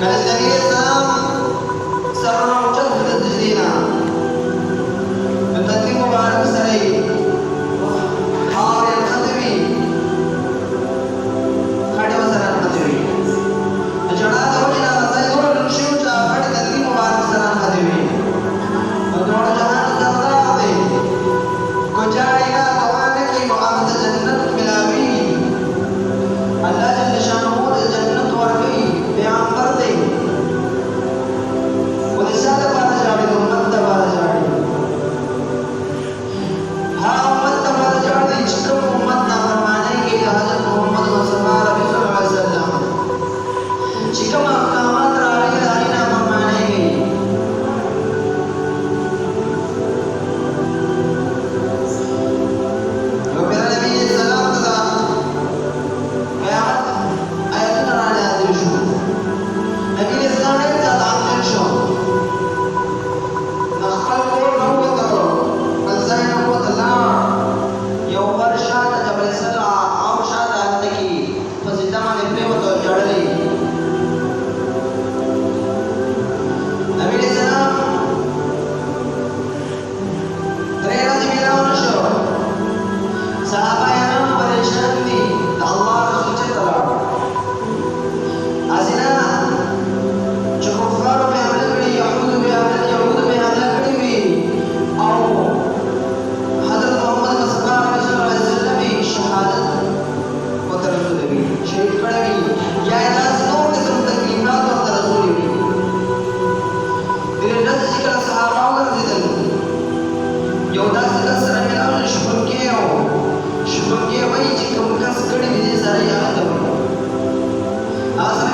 کله چې نبي اسلام سرونه اوچت کړل د سجدې نه نو تندي مبارک سره یې خاورې نښتې وي خټې ورسره نښتې وي د ژړا د وجې نه هغه ځای دومره ډک شوی و چې هغه خټې تندي مبارک سره نښتې وي نو دواړو جهان سردار دی کو جاړېږه دعا نه کوي نو هغه ته جنت ملاوي الله جل شانه د جنت ورکوي پیغمبر دی خو د چا دپاره ژاړي د امت دپاره ژاړي هغه امت دپاره ژاړي چې کوم امت نافرمانۍ کوي د حضرت محمد مصطفی ربي صلی الله علیه وسلم چې کوم احکامات راغلي د هغې نافرمانۍ کوي یو بېله نبي اسلام ته د قیامت آیتونه رانازل شو نبي اسلام ډېر زیات غمجن شو د خپل کور نه ووتلو خپل ځای نه ووته لاړ یو غر شاته جبل سلع او شاته هلته کې په سجده باندې پرېوت او ژړلې نبي اسلام درې ورځې میلاو نه شو صحابه کرام پریشان دي د الله رسول چېرته لاړ هسې نه چې کفارو پرې حمله کړې یهودو پرې حمله کړې وي او حضرت محمد مصطفی رسول الله علیه وسلم یې شهادت ورته رسولوي شهید کړی وي یا یې داسې نور قسم تکلیفات ورته رسولي وي دې ورځې چې کله صحابه وګرځېدل یو داسې کس سره میلاو شو شپونکی و شپونکی وایي چې کوم کس کړي وي دې سره یې هغه ته وکړه هغه سره